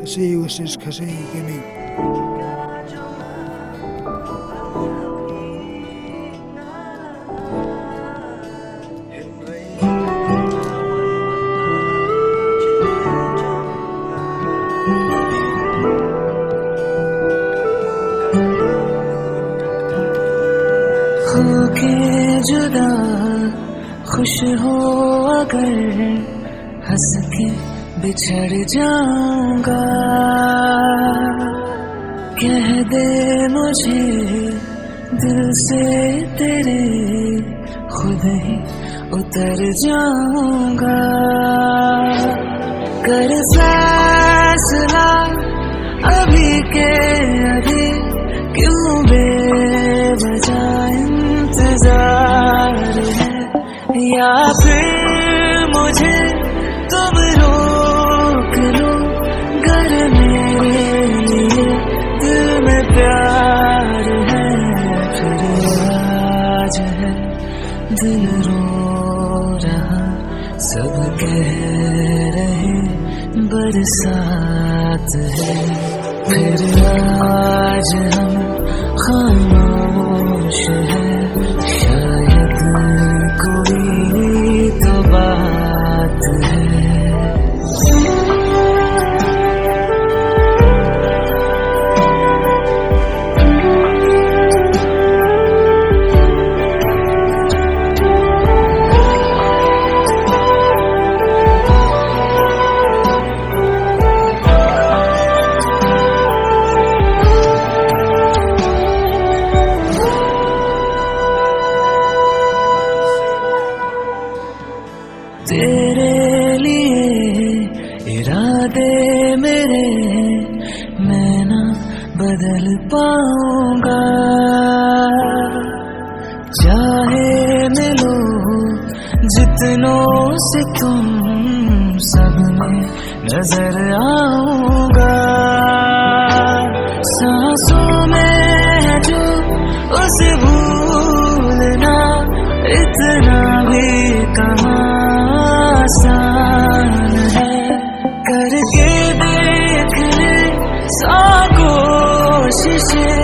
See you versus Khasi Gaming. होके जुदा खुश हो अगर हंस के बिछड़ जाऊंगा, कह दे मुझे दिल से तेरे खुद ही उतर जाऊंगा। कर फैसला अभी के अभी, क्यों बेवजह इंतजार है, या फिर मुझे तुम रोक लो। गर मेरे लिए दिल में प्यार है, फिर आज है दिल रो रहा, सब कह रहे बरसात है, फिर आज हम खामोश है, शायद कोई तो बात है। तेरे लिए इरादे मेरे मैं ना बदल पाऊंगा, चाहे मिलो जितनों से तुम सब में नजर आऊंगा। सांसों में है जो उसे भूलना इतना भी कम आसान है, करके देख ले सौ कोशिशें,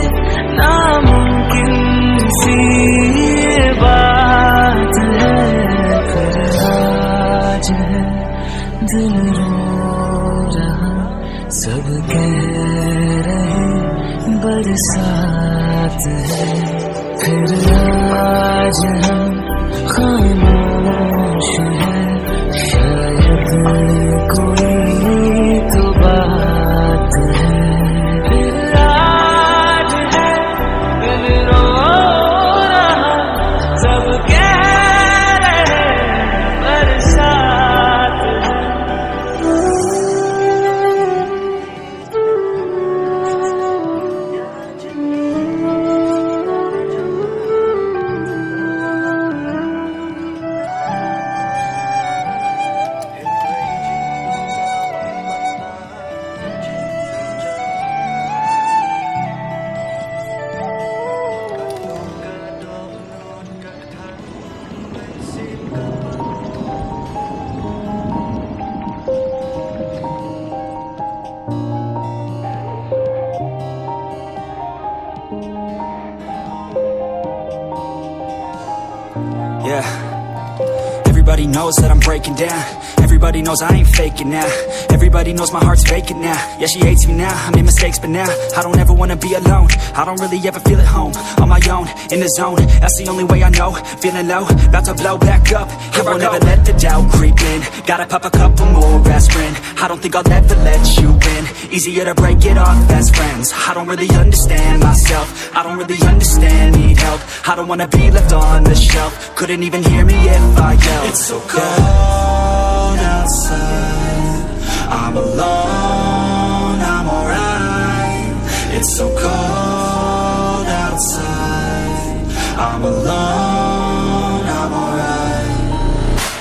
नामुमकिन सी ये बात है, फिर आज है दिल रो रहा, सब कह रहे बरसात है, फिर आज हम खामोश है, शायद कोई तो बात है, फिर आज है दिल रो रहा, सब कह रहे बरसात है। Yeah, everybody knows that I'm breaking down. Everybody knows I ain't faking now. Everybody knows my heart's vacant now. Yeah, she hates me now, I made mistakes but now I don't ever wanna be alone. I don't really ever feel at home. On my own, in the zone, that's the only way I know. Feeling low, about to blow back up. Here I won't ever let the doubt creep in. Gotta pop a couple more aspirin. I don't think I'll ever let you in. Easier to break it off best friends. I don't really understand myself, I don't really understand, need help. I don't wanna be left on the shelf. Couldn't even hear me if I yelled. It's so cold outside, I'm alone, I'm alright. It's so cold outside, I'm alone, I'm alright.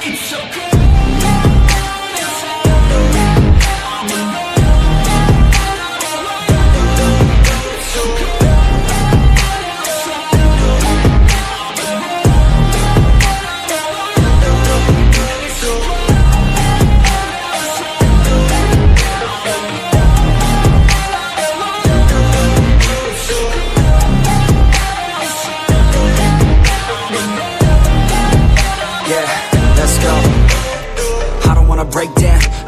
It's so cold outside, I'm alone, it's so cold outside.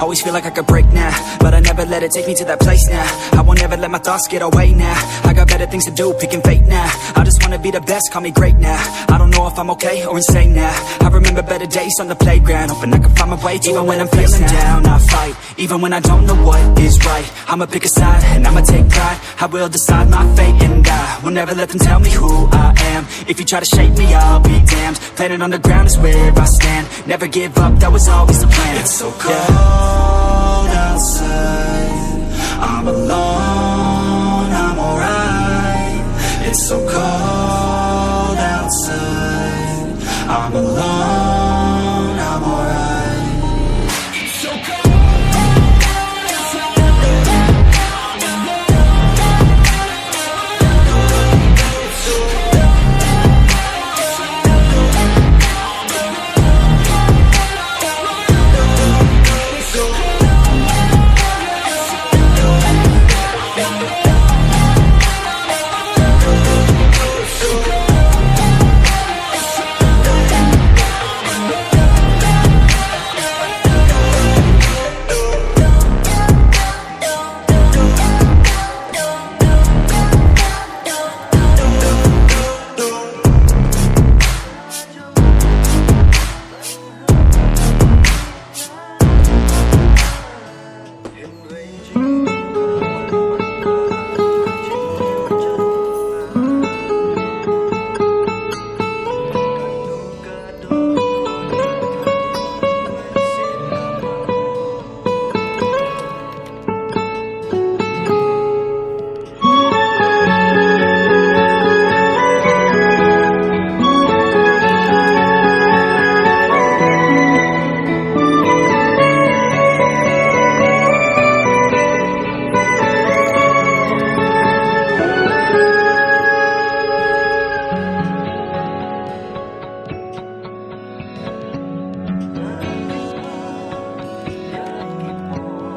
Always feel like I could break now, but I never let it take me to that place now. I won't ever let my thoughts get away now. I got better things to do, picking fate now. I just wanna be the best, call me great now. I don't know if I'm okay or insane now. I remember better days on the playground, hoping I can find my way even when I'm feeling down. I fight, even when I don't know what is right. I'ma pick a side, and I'ma take pride. I will decide my fate, and I will never let them tell me who I am. If you try to shape me, I'll be damned. Planet on the ground is where I stand. Never give up, that was always the plan. It's so cold outside, I'm alone, I'm alright. It's so cold outside, I'm alone, I'm alright. It's so cold outside,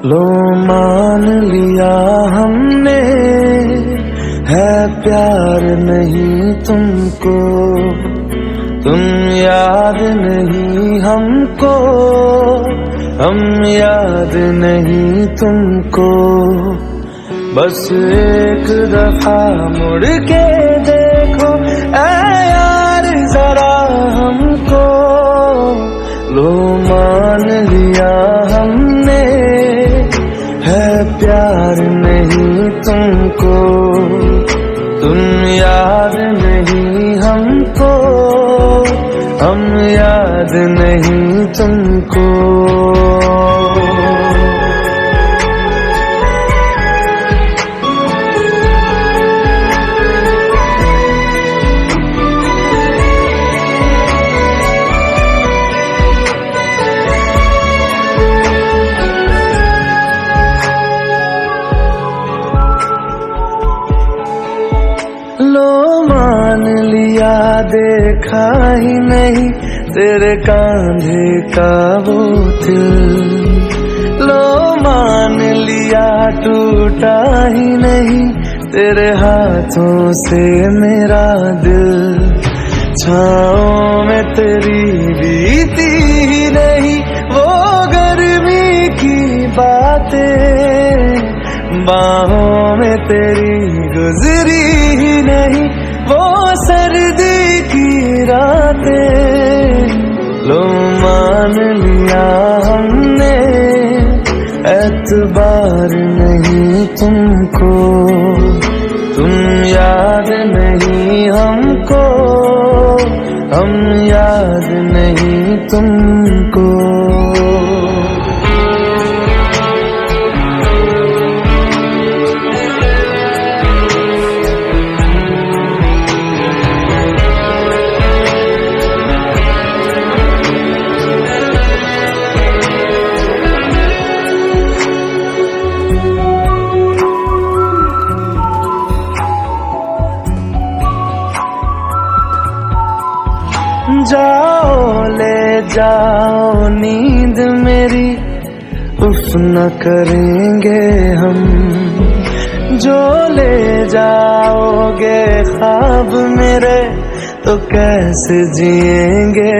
लो मान लिया हमने है प्यार नहीं तुमको, तुम याद नहीं हमको, हम याद नहीं तुमको। बस एक दफा मुड़ के देखो ऐ यार जरा हमको। लो मान लिया हमने है प्यार नहीं तुमको, तुम याद नहीं हमको, हम याद नहीं तुमको। लो मान लिया देखा ही नहीं तेरे कांधे का वो दिल, लो मान लिया टूटा ही नहीं तेरे हाथों से मेरा दिल। छाँव में तेरी बीती ही नहीं वो गर्मी की बातें, बाहों में तेरी गुजरी ही नहीं वो सर्दी की रातें। लो मान लिया हमने एतबार नहीं तुमको, तुम याद नहीं हमको, हम याद नहीं तुमको। जाओ ले जाओ नींद मेरी, उफ न करेंगे हम। जो ले जाओगे ख्वाब मेरे तो कैसे जिएंगे।